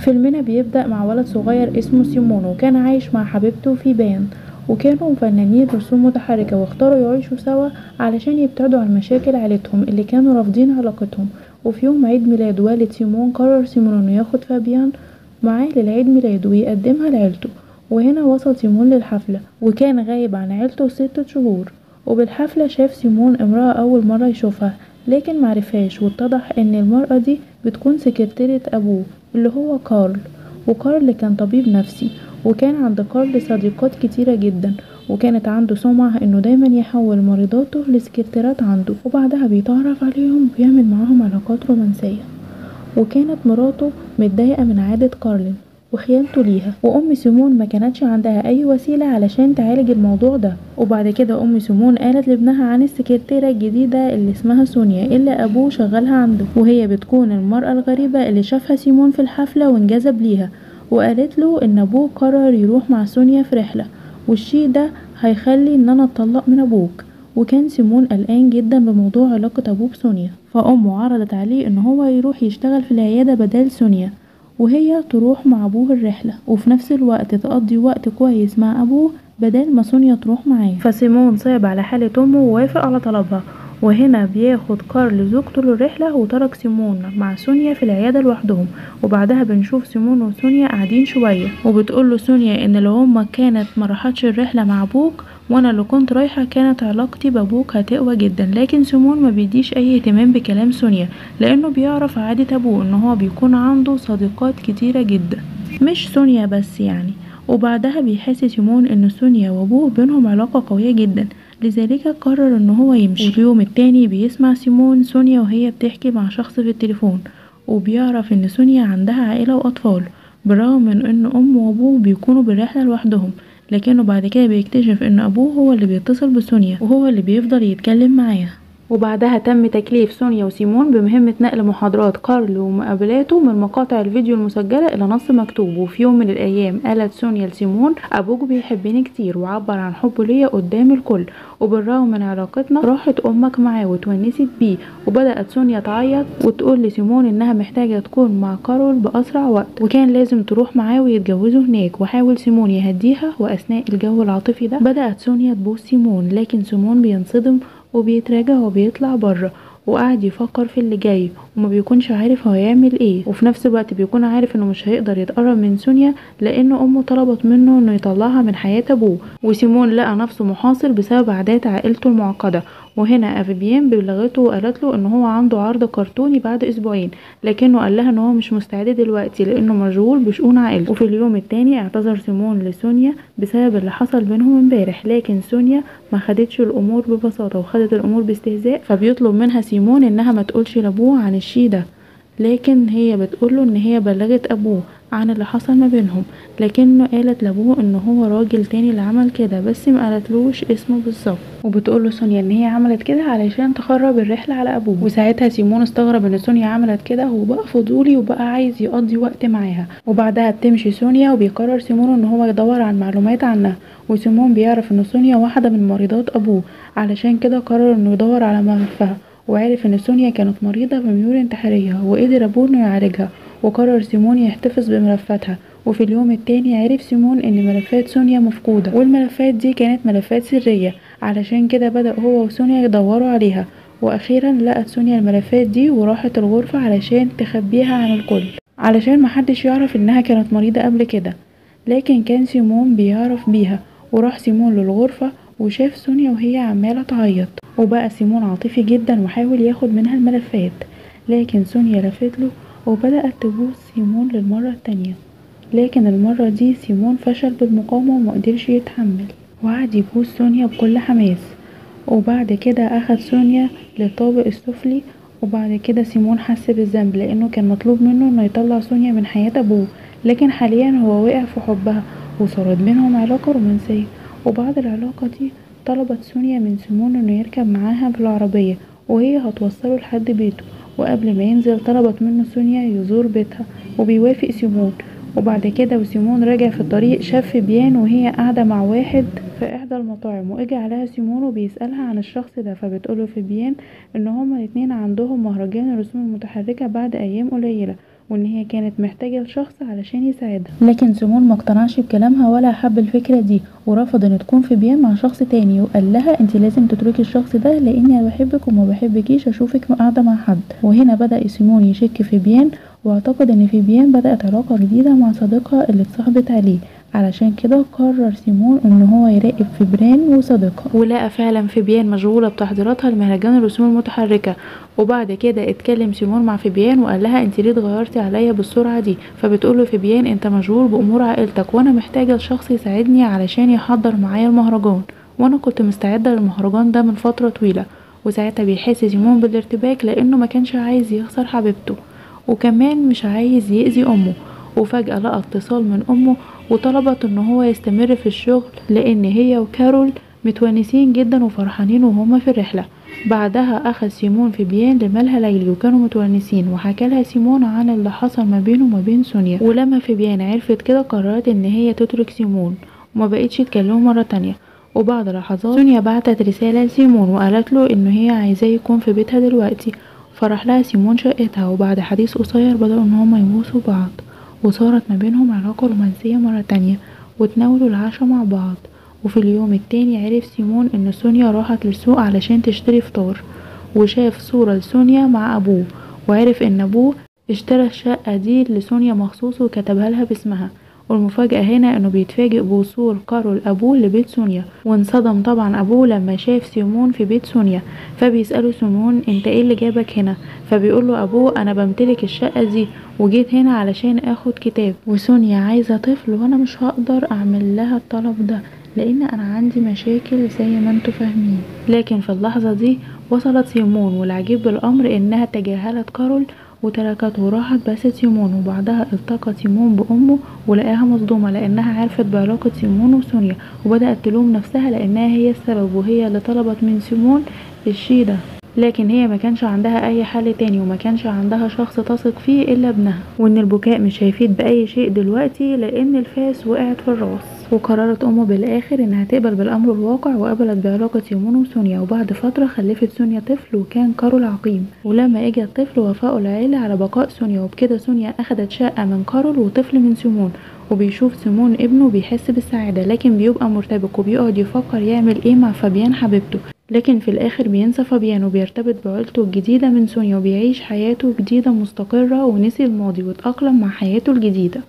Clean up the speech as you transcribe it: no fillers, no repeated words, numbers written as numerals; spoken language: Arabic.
فيلمنا بيبدأ مع ولد صغير اسمه سيمون، وكان عايش مع حبيبته في بان، وكانوا فنانين رسوم متحركة، واختاروا يعيشوا سوا علشان يبتعدوا عن مشاكل عيلتهم اللي كانوا رافضين علاقتهم. وفي يوم عيد ميلاد والد سيمون قرر سيمون انه ياخد فابيان معاه للعيد ميلاد ويقدمها لعيلته. وهنا وصل سيمون للحفلة، وكان غايب عن عيلته 6 شهور. وبالحفلة شاف سيمون امرأة أول مرة يشوفها، لكن معرفهاش، واتضح ان المرأة دي بتكون سكرتيرة أبوه اللي هو كارل. وكارل كان طبيب نفسي، وكان عند كارل صديقات كتيرة جدا، وكانت عنده سمعة انه دايما يحول مريضاته لسكرتيرات عنده، وبعدها بيتعرف عليهم وبيعمل معاهم علاقات رومانسية. وكانت مراته متضايقة من عادة كارل وخيانته ليها، وام سيمون ما كانتش عندها اي وسيلة علشان تعالج الموضوع ده. وبعد كده ام سيمون قالت لابنها عن السكرتيرة الجديدة اللي اسمها سونيا اللي ابوه شغلها عنده، وهي بتكون المرأة الغريبة اللي شافها سيمون في الحفلة وانجذب ليها. وقالت له ان ابوه قرر يروح مع سونيا في رحلة، والشيء ده هيخلي ان انا اتطلق من ابوك. وكان سيمون قلقان جدا بموضوع علاقة ابوه بسونيا، فامه عرضت عليه ان هو يروح يشتغل في العيادة بدل سونيا، وهي تروح مع ابوه الرحلة، وفي نفس الوقت تقضي وقت كويس مع ابوه بدل ما سونيا تروح معاه. فسيمون صعب على حالة امه ووافق على طلبها. وهنا بياخد كارل زوجته للرحلة، وترك سيمون مع سونيا في العيادة لوحدهم. وبعدها بنشوف سيمون وسونيا قاعدين شوية، وبتقوله سونيا ان لو امك كانت مراحتش الرحلة مع ابوك وانا اللي كنت رايحة كانت علاقتي بابوك هتقوى جدا. لكن سيمون ما بيديش اي اهتمام بكلام سونيا، لانه بيعرف عادة ابوه ان هو بيكون عنده صديقات كتيرة جدا، مش سونيا بس يعني. وبعدها بيحس سيمون ان سونيا وابوه بينهم علاقة قوية جدا، لذلك قرر ان هو يمشي. واليوم التاني بيسمع سيمون سونيا وهي بتحكي مع شخص في التليفون، وبيعرف ان سونيا عندها عائلة واطفال، بالرغم من ان امه وابوه بيكونوا بالرحلة لوحدهم. لكنه بعد كده بيكتشف ان ابوه هو اللي بيتصل بسونيا، وهو اللي بيفضل يتكلم معاها. وبعدها تم تكليف سونيا وسيمون بمهمة نقل محاضرات كارل ومقابلاته من مقاطع الفيديو المسجلة إلى نص مكتوب. وفي يوم من الأيام قالت سونيا لسيمون أبوك بيحبني كتير وعبر عن حبه ليا قدام الكل، وبالرغم من علاقتنا راحت أمك معاه وتونست بيه. وبدأت سونيا تعيط وتقول لسيمون إنها محتاجة تكون مع كارول بأسرع وقت، وكان لازم تروح معاه ويتجوزوا هناك. وحاول سيمون يهديها، وأثناء الجو العاطفي ده بدأت سونيا تبوس سيمون، لكن سيمون بينصدم وبيتراجع وبيطلع بره، وقاعد يفكر في اللي جاي وما بيكونش عارف هو هيعمل ايه. وفي نفس الوقت بيكون عارف انه مش هيقدر يتقرب من سونيا لان امه طلبت منه انه يطلعها من حياة ابوه. وسيمون لقى نفسه محاصر بسبب عادات عائلته المعقدة. وهنا افيبيان بلغته وقالت له ان هو عنده عرض كرتوني بعد اسبوعين، لكنه قال لها ان هو مش مستعد دلوقتي لانه مشغول بشؤون عائلته. وفي اليوم التاني اعتذر سيمون لسونيا بسبب اللي حصل بينهم امبارح، لكن سونيا ما خدتش الامور ببساطة وخدت الامور باستهزاء. فبيطلب منها سيمون انها ما تقولش لابوه عن الشي ده، لكن هي بتقوله ان هي بلغت ابوه عن اللي حصل ما بينهم، لكنه قالت لابوه ان هو راجل تاني اللي عمل كده، بس ما قالتلوش اسمه بالظبط. وبتقوله سونيا ان هي عملت كده علشان تخرب الرحلة على ابوه. وساعتها سيمون استغرب ان سونيا عملت كده، وبقى فضولي وبقى عايز يقضي وقت معاها. وبعدها بتمشي سونيا، وبيقرر سيمون ان هو يدور عن معلومات عنها. وسيمون بيعرف ان سونيا واحدة من مريضات ابوه، علشان كده قرر انه يدور على ملفها، وعرف ان سونيا كانت مريضة بميول انتحارية، وقدر ابوه انه يعالجها. وقرر سيمون يحتفظ بملفاتها. وفي اليوم التاني عرف سيمون ان ملفات سونيا مفقودة، والملفات دي كانت ملفات سرية، علشان كده بدأ هو وسونيا يدوروا عليها. واخيرا لقت سونيا الملفات دي وراحت الغرفة علشان تخبيها عن الكل، علشان محدش يعرف انها كانت مريضة قبل كده. لكن كان سيمون بيعرف بيها، وراح سيمون للغرفة وشاف سونيا وهي عمالة تعيط. وبقى سيمون عاطفي جدا وحاول ياخد منها الملفات، لكن سونيا لفتله وبدأت تبوس سيمون للمرة التانية. لكن المرة دي سيمون فشل بالمقاومة ومقدرش يتحمل، وقعد يبوس سونيا بكل حماس. وبعد كده أخد سونيا للطابق السفلي. وبعد كده سيمون حس بالذنب لأنه كان مطلوب منه انه يطلع سونيا من حياة أبوه، لكن حاليا هو وقع في حبها وصارت بينهم علاقة رومانسية. وبعد العلاقة دي طلبت سونيا من سيمون انه يركب معاها في العربية وهي هتوصله لحد بيته. وقبل ما ينزل طلبت منه سونيا يزور بيتها، وبيوافق سيمون. وبعد كده وسيمون راجع في الطريق شاف بيان وهي قاعدة مع واحد في احدى المطاعم، واجى عليها سيمون وبيسألها عن الشخص ده. فبتقوله في بيان ان هما الاتنين عندهم مهرجان الرسوم المتحركة بعد ايام قليلة، وان هي كانت محتاجة لشخص علشان يساعدها. لكن سيمون مقتنعش بكلامها ولا حب الفكرة دي، ورفض ان تكون فيبيان مع شخص تاني، وقال لها انت لازم تتركي الشخص ده لاني انا بحبك وما بحبكيش اشوفك قاعدة مع حد. وهنا بدأ سيمون يشك في فيبيان، واعتقد ان فيبيان بدأت علاقة جديدة مع صديقها اللي اتصاحبت عليه. علشان كده قرر سيمون ان هو يراقب فيبران وصديقها، ولقى فعلا فيبيان مشغولة بتحضيراتها لمهرجان الرسوم المتحركة. وبعد كده اتكلم سيمون مع فيبيان وقال لها انت ليه اتغيرتي عليا بالسرعة دي؟ فبتقوله فيبيان انت مشغول بامور عائلتك وانا محتاجة لشخص يساعدني علشان يحضر معايا المهرجان، وانا كنت مستعدة للمهرجان ده من فترة طويلة. وساعتها بيحس سيمون بالارتباك لانه ما كانش عايز يخسر حبيبته، وكمان مش عايز يأذي امه. وفجأة لقى اتصال من امه وطلبت ان هو يستمر في الشغل لان هي وكارول متونسين جدا وفرحانين وهما في الرحلة. بعدها اخذ سيمون فيبيان لمالها ليلي وكانوا متونسين، وحكى لها سيمون عن اللي حصل ما بينه وما بين سونيا. ولما فيبيان عرفت كده قررت ان هي تترك سيمون وما بقتش تكلمه مرة تانية. وبعد لحظات سونيا بعتت رسالة لسيمون وقالت له ان هي عايزاه يكون في بيتها دلوقتي. فرح لها سيمون شقتها، وبعد حديث قصير بدأوا ان هما يبوسوا بعض، وصارت ما بينهم علاقة رومانسية مرة تانية، وتناولوا العشاء مع بعض. وفي اليوم التاني عرف سيمون ان سونيا راحت للسوق علشان تشتري فطار، وشاف صورة لسونيا مع ابوه، وعرف ان ابوه اشترى الشقة دي لسونيا مخصوص وكتبها لها باسمها. والمفاجأة هنا انه بيتفاجئ بوصول كارول ابوه لبيت سونيا، وانصدم طبعا ابوه لما شاف سيمون في بيت سونيا. فبيسأله سيمون انت ايه اللي جابك هنا؟ فبيقوله ابوه انا بمتلك الشقة دي وجيت هنا علشان اخد كتاب، وسونيا عايزة طفل وانا مش هقدر اعمل لها الطلب ده لان انا عندي مشاكل زي ما انتوا فاهمين. لكن في اللحظة دي وصلت سيمون، والعجيب بالامر انها تجاهلت كارول وتركته وراحت بست سيمون. وبعدها التقى سيمون بأمه ولقاها مصدومة لأنها عرفت بعلاقة سيمون وسونيا، وبدأت تلوم نفسها لأنها هي السبب وهي اللي طلبت من سيمون الشي ده. لكن هي ما كانش عندها اي حل تاني، وما كانش عندها شخص تثق فيه الا ابنها، وان البكاء مش هيفيد باي شيء دلوقتي لان الفاس وقعت في الراس. وقررت امه بالاخر انها تقبل بالامر الواقع، وقبلت بعلاقة سيمون وسونيا. وبعد فترة خلفت سونيا طفل وكان كارول عقيم. ولما اجى الطفل وافقوا العيلة على بقاء سونيا، وبكده سونيا اخدت شقة من كارول وطفل من سيمون. وبيشوف سيمون ابنه بيحس بالسعادة، لكن بيبقى مرتبك وبيقعد يفكر يعمل ايه مع فابيان حبيبته. لكن في الاخر بينسى فابيان وبيرتبط بعيلته الجديدة من سونيا، وبيعيش حياته جديدة مستقرة ونسي الماضي واتأقلم مع حياته الجديدة.